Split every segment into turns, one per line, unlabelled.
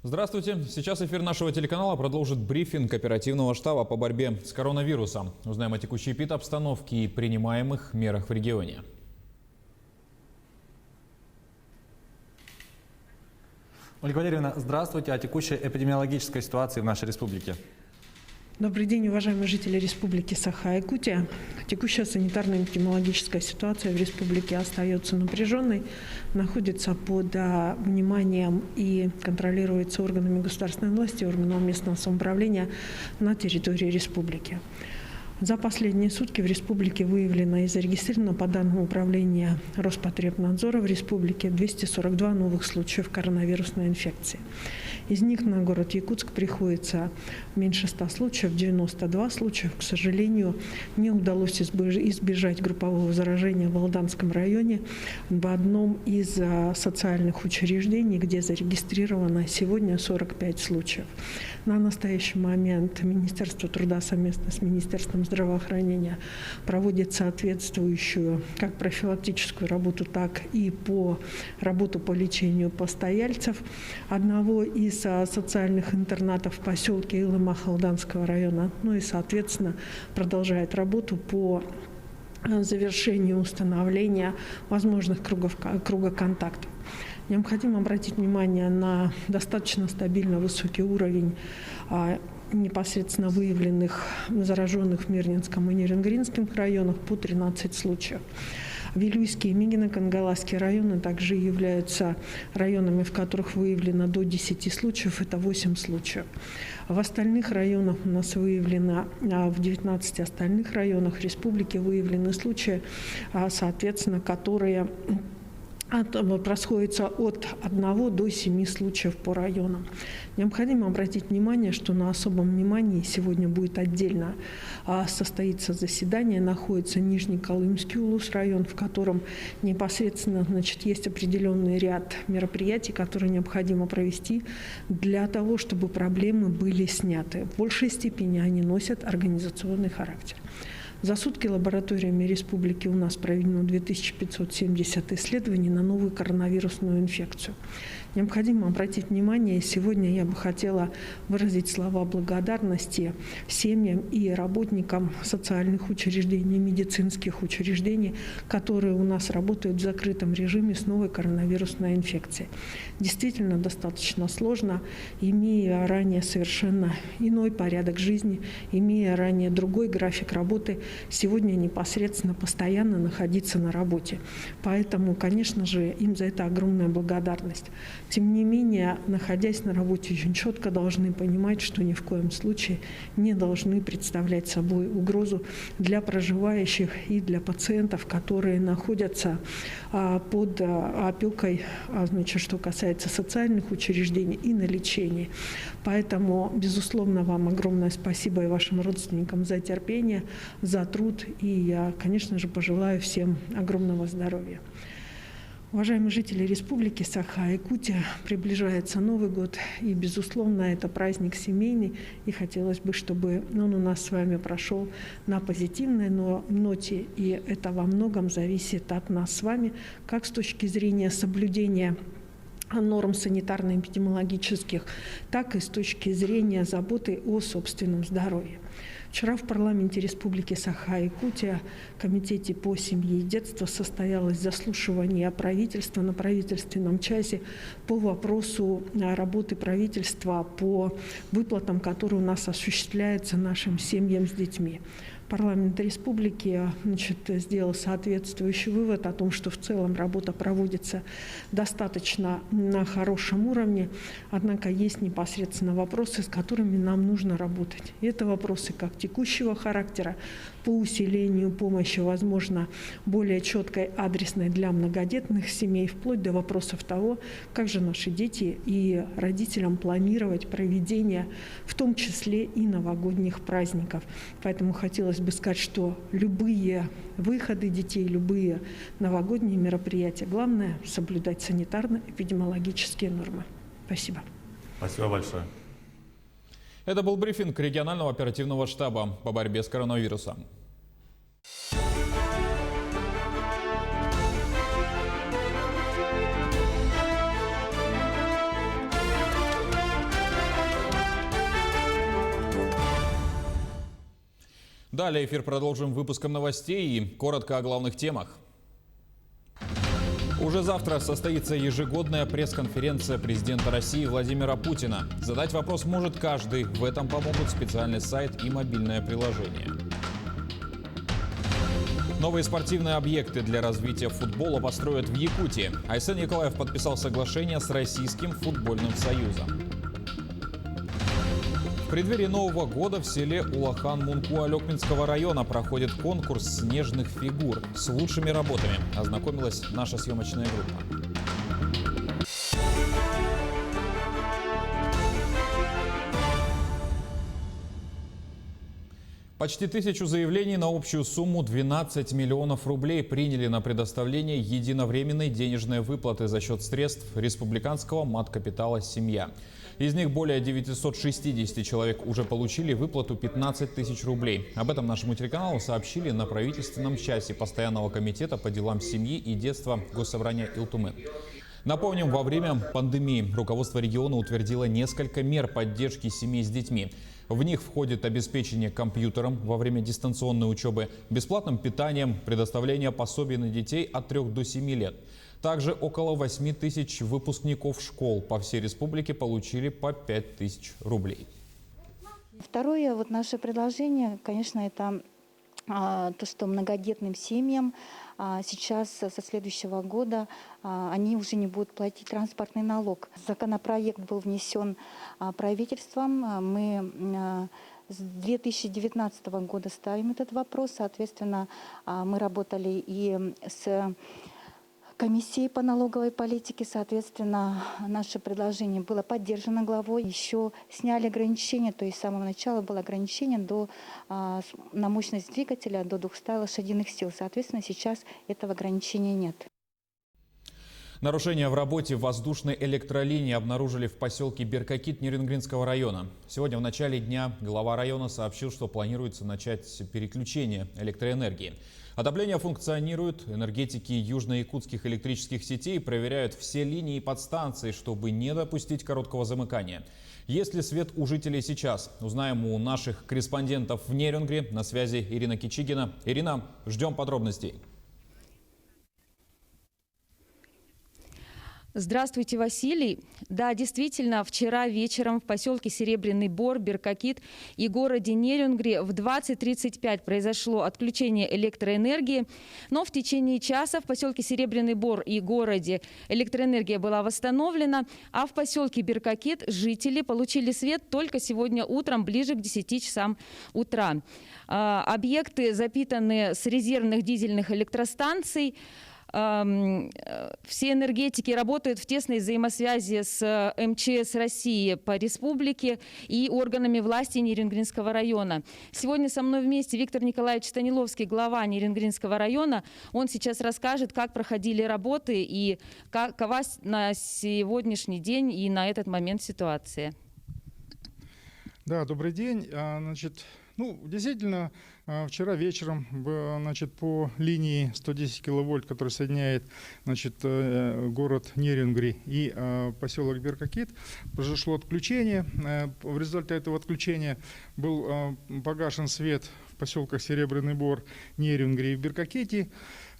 Здравствуйте. Сейчас эфир нашего телеканала продолжит брифинг оперативного штаба по борьбе с коронавирусом. Узнаем о текущей эпидобстановке и принимаемых мерах в регионе.
Ольга Валерьевна, здравствуйте. О текущей эпидемиологической ситуации в нашей республике.
Добрый день, уважаемые жители Республики Саха-Якутия. Текущая санитарно-эпидемиологическая ситуация в республике остается напряженной, находится под вниманием и контролируется органами государственной власти, органами местного самоуправления на территории республики. За последние сутки в республике выявлено и зарегистрировано по данным управления Роспотребнадзора в республике 242 новых случаев коронавирусной инфекции. Из них на город Якутск приходится меньше 100 случаев, 92 случаев. К сожалению, не удалось избежать группового заражения в Володарском районе в одном из социальных учреждений, где зарегистрировано сегодня 45 случаев. На настоящий момент Министерство труда совместно с Министерством здравоохранения проводит соответствующую как профилактическую работу, так и работу по лечению постояльцев одного из социальных интернатов в поселке Илыма Алданского района. Ну и, соответственно, продолжает работу по завершению установления возможных круга контактов. Необходимо обратить внимание на достаточно стабильно высокий уровень непосредственно выявленных зараженных в Мирнинском и Нерюнгринском районах по 13 случаев. Вилюйский и Мигино-Кангаласский районы также являются районами, в которых выявлено до 10 случаев, это 8 случаев. В остальных районах у нас выявлено, в 19 остальных районах республики выявлены случаи, соответственно, которые расходится от 1 до 7 случаев по районам. Необходимо обратить внимание, что на особом внимании сегодня будет отдельно состоится заседание, находится Нижнеколымский район, в котором непосредственно есть определенный ряд мероприятий, которые необходимо провести для того, чтобы проблемы были сняты. В большей степени они носят организационный характер. За сутки лабораториями республики у нас проведено 2570 исследований на новую коронавирусную инфекцию. Необходимо обратить внимание, сегодня я бы хотела выразить слова благодарности семьям и работникам социальных учреждений, медицинских учреждений, которые у нас работают в закрытом режиме с новой коронавирусной инфекцией. Действительно достаточно сложно, имея ранее совершенно иной порядок жизни, имея ранее другой график работы, сегодня непосредственно постоянно находиться на работе. Поэтому, конечно же, им за это огромная благодарность. Тем не менее, находясь на работе, очень четко должны понимать, что ни в коем случае не должны представлять собой угрозу для проживающих и для пациентов, которые находятся под опекой, что касается социальных учреждений и на лечении. Поэтому, безусловно, вам огромное спасибо и вашим родственникам за терпение, за труд. И я, конечно же, пожелаю всем огромного здоровья. Уважаемые жители Республики Саха-Якутия, приближается Новый год, и, безусловно, это праздник семейный, и хотелось бы, чтобы он у нас с вами прошел на позитивной ноте, и это во многом зависит от нас с вами, как с точки зрения соблюдения норм санитарно-эпидемиологических, так и с точки зрения заботы о собственном здоровье. Вчера в парламенте Республики Саха-Якутия в Комитете по семье и детству состоялось заслушивание правительства на правительственном часе по вопросу работы правительства по выплатам, которые у нас осуществляются нашим семьям с детьми. Парламент республики сделал соответствующий вывод о том, что в целом работа проводится достаточно на хорошем уровне, однако есть непосредственно вопросы, с которыми нам нужно работать. И это вопросы как текущего характера, по усилению помощи, возможно, более четкой, адресной для многодетных семей, вплоть до вопросов того, как же наши дети и родителям планировать проведение, в том числе и новогодних праздников. Поэтому хотелось бы сказать, что любые выходы детей, любые новогодние мероприятия, главное – соблюдать санитарно-эпидемиологические нормы. Спасибо.
Спасибо большое.
Это был брифинг регионального оперативного штаба по борьбе с коронавирусом. Далее эфир продолжим выпуском новостей и коротко о главных темах. Уже завтра состоится ежегодная пресс-конференция президента России Владимира Путина. Задать вопрос может каждый. В этом помогут специальный сайт и мобильное приложение. Новые спортивные объекты для развития футбола построят в Якутии. Айсен Николаев подписал соглашение с Российским футбольным союзом. В преддверии Нового года в селе Улахан-Мунку Алекминского района проходит конкурс снежных фигур. С лучшими работами ознакомилась наша съемочная группа. Почти 1000 заявлений на общую сумму 12 миллионов рублей приняли на предоставление единовременной денежной выплаты за счет средств республиканского маткапитала «Семья». Из них более 960 человек уже получили выплату 15 тысяч рублей. Об этом нашему телеканалу сообщили на правительственном часе Постоянного комитета по делам семьи и детства Госсобрания Илтумы. Напомним, во время пандемии руководство региона утвердило несколько мер поддержки семей с детьми. В них входит обеспечение компьютером во время дистанционной учебы, бесплатным питанием, предоставление пособий на детей от 3 до 7 лет. Также около 8 тысяч выпускников школ по всей республике получили по 5 тысяч рублей.
Второе наше предложение, конечно, это то, что многодетным семьям сейчас со следующего года они уже не будут платить транспортный налог. Законопроект был внесен правительством. Мы с 2019 года ставим этот вопрос. Соответственно, мы работали и с комиссией по налоговой политике. Соответственно, наше предложение было поддержано главой. Еще сняли ограничения, то есть с самого начала было ограничение на мощность двигателя до 200 лошадиных сил. Соответственно, сейчас этого ограничения нет.
Нарушения в работе воздушной электролинии обнаружили в поселке Беркакит Нерюнгринского района. Сегодня в начале дня глава района сообщил, что планируется начать переключение электроэнергии. Отопление функционирует, энергетики южно-якутских электрических сетей проверяют все линии и подстанции, чтобы не допустить короткого замыкания. Есть ли свет у жителей сейчас? Узнаем у наших корреспондентов в Нерюнгри. На связи Ирина Кичигина. Ирина, ждем подробностей.
Здравствуйте, Василий. Да, действительно, вчера вечером в поселке Серебряный Бор, Беркакит и городе Нерюнгри в 20:35 произошло отключение электроэнергии. Но в течение часа в поселке Серебряный Бор и городе электроэнергия была восстановлена, а в поселке Беркакит жители получили свет только сегодня утром, ближе к 10 часам утра. Объекты запитаны с резервных дизельных электростанций. Все энергетики работают в тесной взаимосвязи с МЧС России по республике и органами власти Нерюнгринского района. Сегодня со мной вместе Виктор Николаевич Станиловский, глава Нерюнгринского района. Он сейчас расскажет, как проходили работы и какова на сегодняшний день и на этот момент ситуация.
Да, добрый день. Действительно, вчера вечером, по линии 110 киловольт, которая соединяет, город Нерюнгри и поселок Беркакит, произошло отключение. В результате этого отключения был погашен свет в поселках Серебряный Бор, Нерюнгри и Беркаките.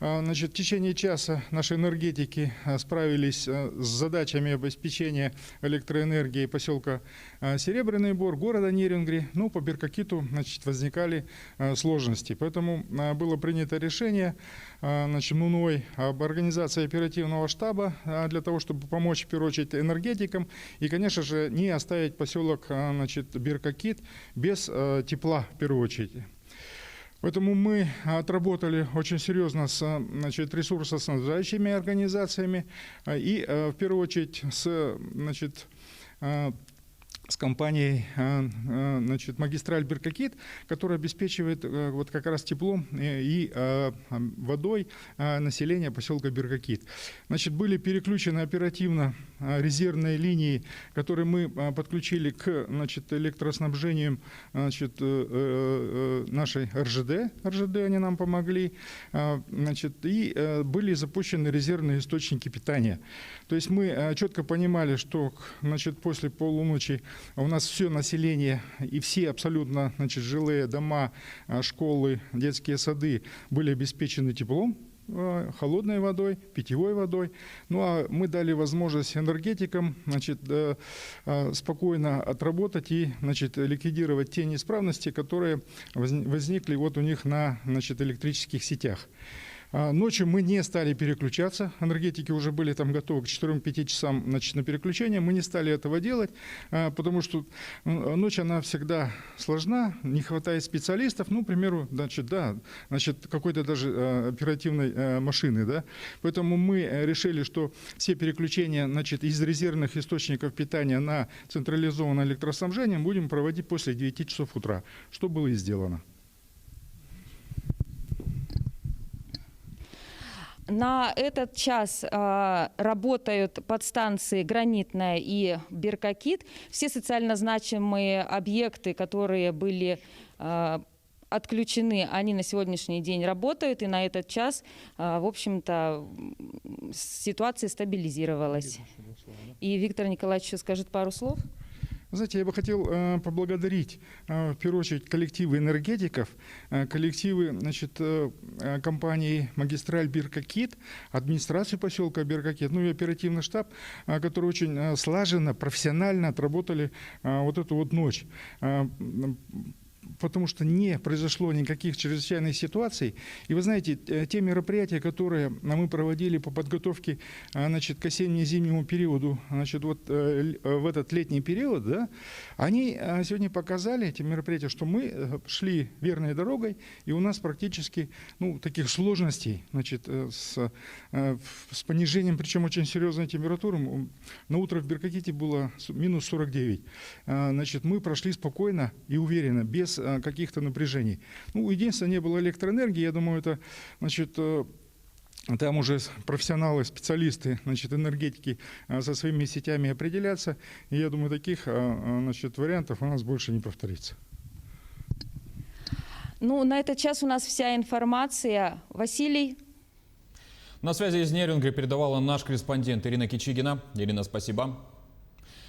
В течение часа наши энергетики справились с задачами обеспечения электроэнергии поселка Серебряный Бор, города Нерюнгри. По Беркакиту возникали сложности. Поэтому было принято решение МНУЙ об организации оперативного штаба для того, чтобы помочь, в первую очередь, энергетикам и, конечно же, не оставить поселок Беркакит без тепла, в первую очередь. Поэтому мы отработали очень серьезно с ресурсоснабжающими организациями и, в первую очередь, с компанией «Магистраль Беркакит», которая обеспечивает как раз теплом и водой население поселка Беркакит. Были переключены оперативно резервные линии, которые мы подключили к электроснабжению нашей РЖД они нам помогли, и были запущены резервные источники питания. То есть мы четко понимали, что после полуночи у нас все население и все абсолютно, значит, жилые дома, школы, детские сады были обеспечены теплом, холодной водой, питьевой водой. Ну а мы дали возможность энергетикам, значит, спокойно отработать и, значит, ликвидировать те неисправности, которые возникли вот у них на, значит, электрических сетях. Ночью мы не стали переключаться, энергетики уже были там готовы к 4-5 часам, значит, на переключение. Мы не стали этого делать, потому что ночь она всегда сложна, не хватает специалистов, ну, к примеру, значит, какой-то даже оперативной машины, да. Поэтому мы решили, что все переключения, значит, из резервных источников питания на централизованное электроснабжение будем проводить после 9 часов утра, что было и сделано.
На этот час работают подстанции «Гранитная» и «Беркакит». Все социально значимые объекты, которые были отключены, они на сегодняшний день работают. И на этот час, в общем-то, ситуация стабилизировалась. И Виктор Николаевич еще скажет пару слов.
Знаете, я бы хотел поблагодарить, в первую очередь, коллективы энергетиков, коллективы, значит, компании «Магистраль Беркакит», администрацию поселка Беркакит, ну и оперативный штаб, которые очень слаженно, профессионально отработали вот эту вот ночь. Потому что не произошло никаких чрезвычайных ситуаций. И вы знаете, те мероприятия, которые мы проводили по подготовке, значит, к осенне-зимнему периоду, значит, вот в этот летний период, да, они сегодня показали, эти мероприятия, что мы шли верной дорогой, и у нас практически, ну, таких сложностей, значит, с понижением, причем очень серьезной температуры. На утро в Беркаките было минус 49. Значит, мы прошли спокойно и уверенно, без каких-то напряжений. Ну, единственное, не было электроэнергии. Я думаю, это, значит, там уже профессионалы, специалисты, значит, энергетики со своими сетями определятся. И я думаю, таких, значит, вариантов у нас больше не повторится.
Ну, на этот час у нас вся информация. Василий.
На связи из Нерюнгри передавала наш корреспондент Ирина Кичигина. Ирина, спасибо.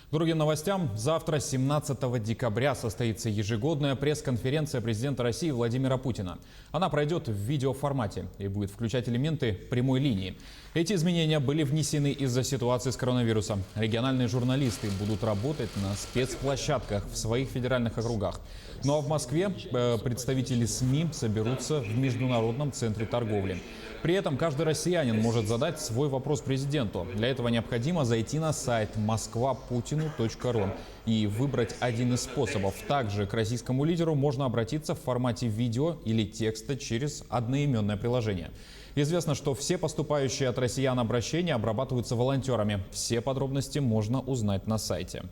К другим новостям. Завтра, 17 декабря, состоится ежегодная пресс-конференция президента России Владимира Путина. Она пройдет в видеоформате и будет включать элементы прямой линии. Эти изменения были внесены из-за ситуации с коронавирусом. Региональные журналисты будут работать на спецплощадках в своих федеральных округах. Ну а в Москве представители СМИ соберутся в Международном центре торговли. При этом каждый россиянин может задать свой вопрос президенту. Для этого необходимо зайти на сайт moskvaputinu.ru и выбрать один из способов. Также к российскому лидеру можно обратиться в формате видео или текста через одноименное приложение. Известно, что все поступающие от россиян обращения обрабатываются волонтерами. Все подробности можно узнать на сайте.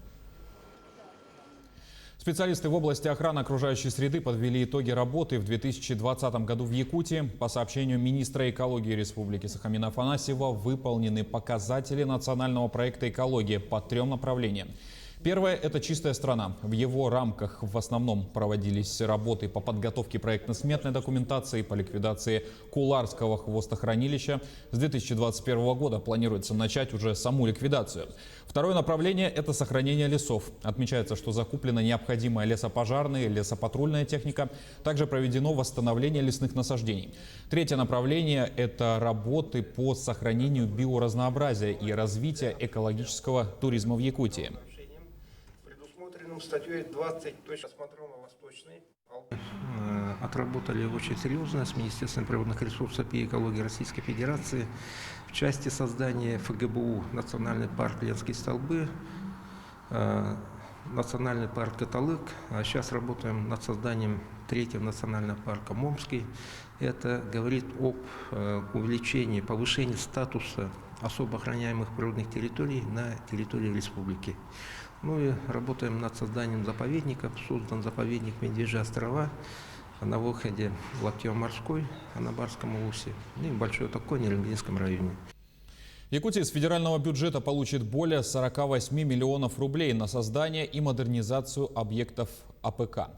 Специалисты в области охраны окружающей среды подвели итоги работы в 2020 году в Якутии. По сообщению министра экологии Республики Сахамина Афанасьева, выполнены показатели национального проекта экологии по 3 направлениям. Первое – это «Чистая страна». В его рамках в основном проводились работы по подготовке проектно-сметной документации, по ликвидации Куларского хвостохранилища. С 2021 года планируется начать уже саму ликвидацию. Второе направление – это сохранение лесов. Отмечается, что закуплена необходимая лесопожарная, лесопатрульная техника. Также проведено восстановление лесных насаждений. Третье направление – это работы по сохранению биоразнообразия и развития экологического туризма в Якутии.
Статьей 20 осмотрел на Восточный.
Отработали очень серьезно с Министерством природных ресурсов и экологии Российской Федерации в части создания ФГБУ «Национальный парк Ленские столбы», «Национальный парк Каталык». А сейчас работаем над созданием 3-го национального парка Момский. Это говорит об увеличении, повышении статуса особо охраняемых природных территорий на территории республики. Ну и работаем над созданием заповедников. Создан заповедник Медвежьи острова на выходе в Локтево-Морской, на Барском Улусе, и Большой Токоне, в Ильминском районе.
Якутия из федерального бюджета получит более 48 миллионов рублей на создание и модернизацию объектов АПК.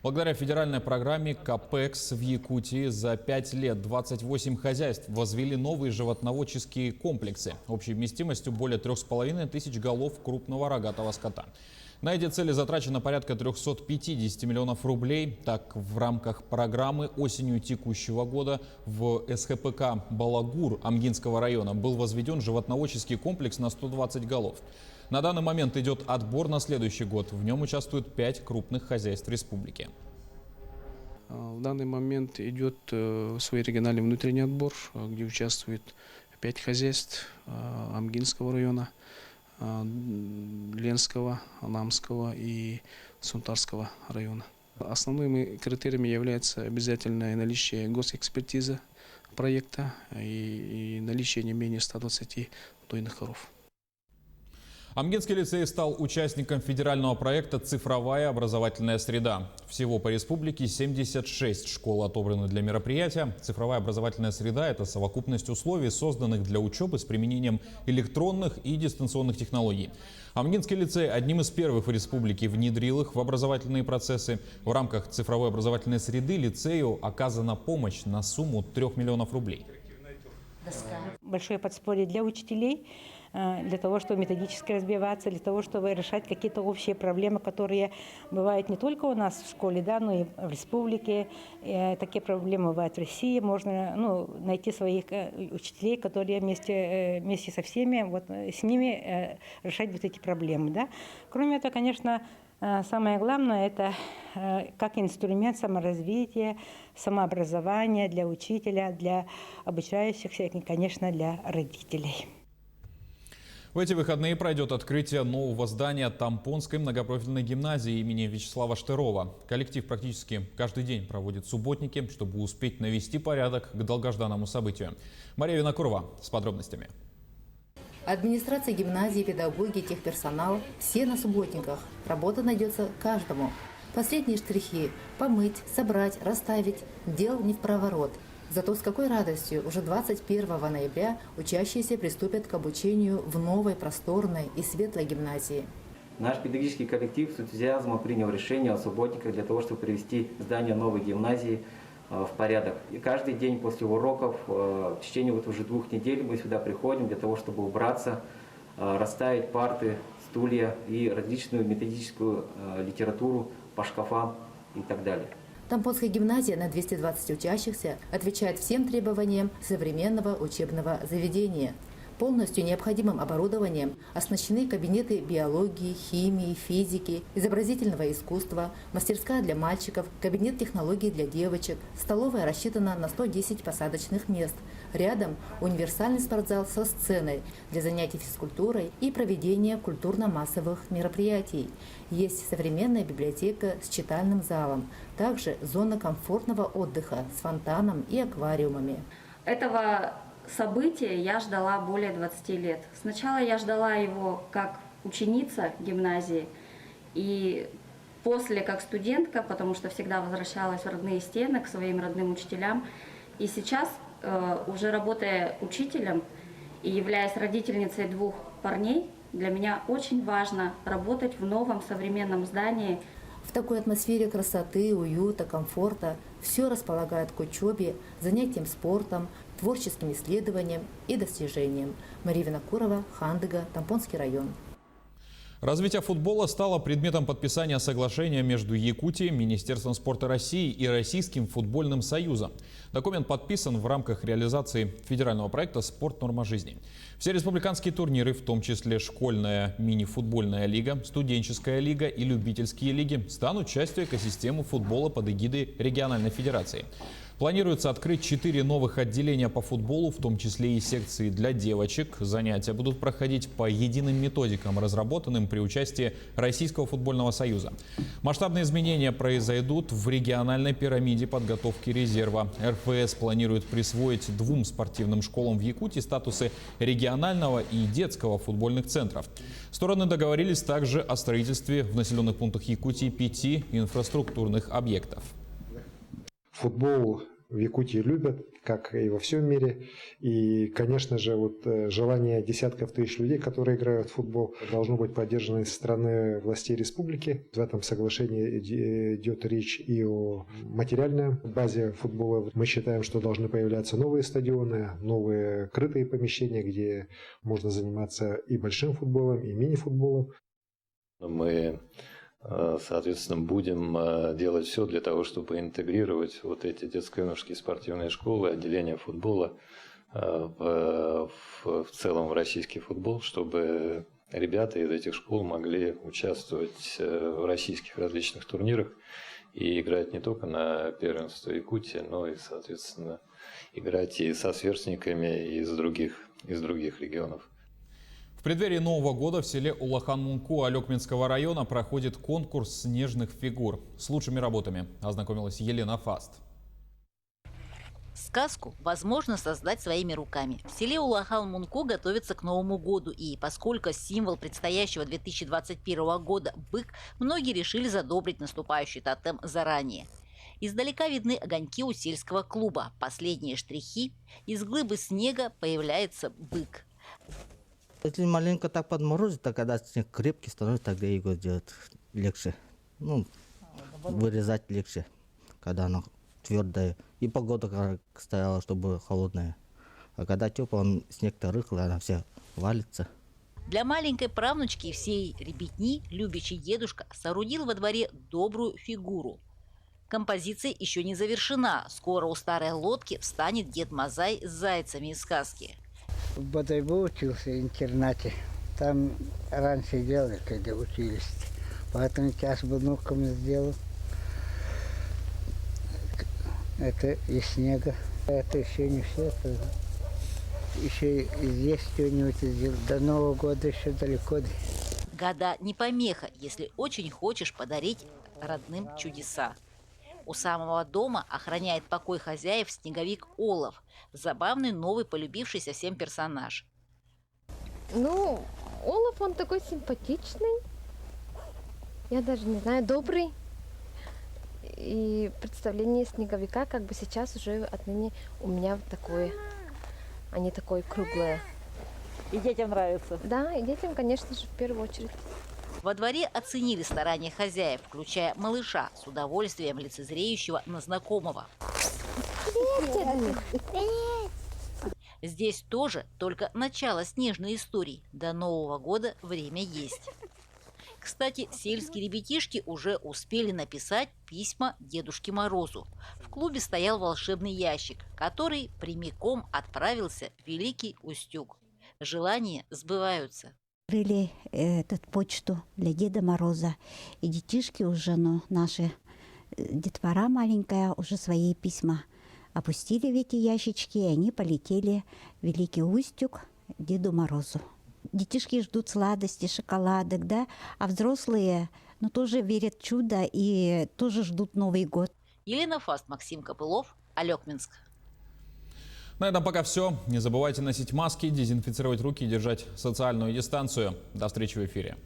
Благодаря федеральной программе КАПЭКС в Якутии за 5 лет 28 хозяйств возвели новые животноводческие комплексы общей вместимостью более 3500 голов крупного рогатого скота. На эти цели затрачено порядка 350 миллионов рублей. Так, в рамках программы осенью текущего года в СХПК «Балагур» Амгинского района был возведен животноводческий комплекс на 120 голов. На данный момент идет отбор на следующий год. В нем участвуют 5 крупных хозяйств республики.
В данный момент идет свой региональный внутренний отбор, где участвует 5 хозяйств Амгинского района, Ленского, Анамского и Сунтарского района. Основными критериями является обязательное наличие госэкспертизы проекта и наличие не менее 120 дойных коров.
Амгинский лицей стал участником федерального проекта «Цифровая образовательная среда». Всего по республике 76 школ отобраны для мероприятия. Цифровая образовательная среда – это совокупность условий, созданных для учебы с применением электронных и дистанционных технологий. Амгинский лицей одним из первых в республике внедрил их в образовательные процессы. В рамках цифровой образовательной среды лицею оказана помощь на сумму 3 миллионов рублей.
Большое подспорье для учителей, для того, чтобы методически развиваться, для того, чтобы решать какие-то общие проблемы, которые бывают не только у нас в школе, да, но и в республике. Такие проблемы бывают в России. Можно найти своих учителей, которые вместе со всеми, с ними решать вот эти проблемы. Да. Кроме этого, конечно, самое главное – это как инструмент саморазвития, самообразования для учителя, для обучающихся и, конечно, для родителей.
В эти выходные пройдет открытие нового здания Тампонской многопрофильной гимназии имени Вячеслава Штырова. Коллектив практически каждый день проводит субботники, чтобы успеть навести порядок к долгожданному событию. Мария Винокурова с подробностями.
Администрация гимназии, педагоги, техперсонал – все на субботниках. Работа найдется каждому. Последние штрихи – помыть, собрать, расставить – дел не впроворот. Зато с какой радостью уже 21 ноября учащиеся приступят к обучению в новой, просторной и светлой гимназии.
Наш педагогический коллектив с энтузиазмом принял решение о субботниках для того, чтобы привести здание новой гимназии в порядок. И каждый день после уроков, в течение уже 2 недель мы сюда приходим для того, чтобы убраться, расставить парты, стулья и различную методическую литературу по шкафам и так далее.
Тампонская гимназия на 220 учащихся отвечает всем требованиям современного учебного заведения. Полностью необходимым оборудованием оснащены кабинеты биологии, химии, физики, изобразительного искусства, мастерская для мальчиков, кабинет технологий для девочек, столовая рассчитана на 110 посадочных мест. Рядом универсальный спортзал со сценой для занятий физкультурой и проведения культурно-массовых мероприятий. Есть современная библиотека с читальным залом, также зона комфортного отдыха с фонтаном и аквариумами.
Этого события я ждала более 20 лет. Сначала я ждала его как ученица гимназии, и после как студентка, потому что всегда возвращалась в родные стены к своим родным учителям. И сейчас, уже работая учителем и являясь родительницей 2 парней, для меня очень важно работать в новом современном здании.
В такой атмосфере красоты, уюта, комфорта все располагает к учебе, занятиям спортом, творческим исследованиям и достижениям. Мария Винокурова, Хандыга, Тампонский район.
Развитие футбола стало предметом подписания соглашения между Якутией, Министерством спорта России и Российским футбольным союзом. Документ подписан в рамках реализации федерального проекта «Спорт. Норма жизни». Все республиканские турниры, в том числе школьная мини-футбольная лига, студенческая лига и любительские лиги, станут частью экосистемы футбола под эгидой региональной федерации. Планируется открыть 4 новых отделения по футболу, в том числе и секции для девочек. Занятия будут проходить по единым методикам, разработанным при участии Российского футбольного союза. Масштабные изменения произойдут в региональной пирамиде подготовки резерва. РФС планирует присвоить 2 спортивным школам в Якутии статусы регионального и детского футбольных центров. Стороны договорились также о строительстве в населенных пунктах Якутии 5 инфраструктурных объектов.
Футбол в Якутии любят, как и во всем мире. И, конечно же, желание десятков тысяч людей, которые играют в футбол, должно быть поддержано со стороны властей республики. В этом соглашении идет речь и о материальной базе футбола. Мы считаем, что должны появляться новые стадионы, новые крытые помещения, где можно заниматься и большим футболом, и мини-футболом.
Мы, соответственно, будем делать все для того, чтобы интегрировать вот эти детско-юношеские спортивные школы, отделения футбола в целом в российский футбол, чтобы ребята из этих школ могли участвовать в российских различных турнирах и играть не только на первенство Якутии, но и, соответственно, играть и со сверстниками из других регионов.
В преддверии Нового года в селе Улахан-Мунку Алекминского района проходит конкурс снежных фигур. С лучшими работами ознакомилась Елена Фаст.
Сказку возможно создать своими руками. В селе Улахан-Мунку готовятся к Новому году. И поскольку символ предстоящего 2021 года – бык, многие решили задобрить наступающий тотем заранее. Издалека видны огоньки у сельского клуба. Последние штрихи – из глыбы снега появляется бык.
Если маленько так подморозит, то когда снег крепкий становится, тогда его делать легче. Вырезать легче, когда оно твердое. И погода как стояла, чтобы холодная. А когда теплый, снег-то рыхлый, она вся валится.
Для маленькой правнучки и всей ребятни любящий дедушка соорудил во дворе добрую фигуру. Композиция еще не завершена. Скоро у старой лодки встанет Дед Мазай с зайцами из сказки.
В Бодайбо учился в интернате. Там раньше делали, когда учились. Поэтому сейчас внукам сделал. Это из снега. Это еще не все. Это еще и здесь что-нибудь сделал. До Нового года еще далеко.
Года не помеха, если очень хочешь подарить родным чудеса. У самого дома охраняет покой хозяев снеговик Олаф. Забавный, новый, полюбившийся всем персонаж.
Олаф, он такой симпатичный. Я даже не знаю, добрый. И представление снеговика как бы сейчас уже отныне у меня такое, а не такое круглое.
И детям нравится?
Да, и детям, конечно же, в первую очередь.
Во дворе оценили старания хозяев, включая малыша, с удовольствием лицезреющего на знакомого.
Привет!
Здесь тоже только начало снежной истории. До Нового года время есть. Кстати, сельские ребятишки уже успели написать письма Дедушке Морозу. В клубе стоял волшебный ящик, который прямиком отправился в Великий Устюг. Желания сбываются.
Открыли почту для Деда Мороза. И детишки уже, наши детвора маленькая, уже свои письма опустили в эти ящички, и они полетели в Великий Устюг Деду Морозу. Детишки ждут сладости, шоколадок, да, а взрослые, тоже верят в чудо и тоже ждут Новый год.
Елена Фаст, Максим Копылов, Алекминск.
На этом пока все. Не забывайте носить маски, дезинфицировать руки и держать социальную дистанцию. До встречи в эфире.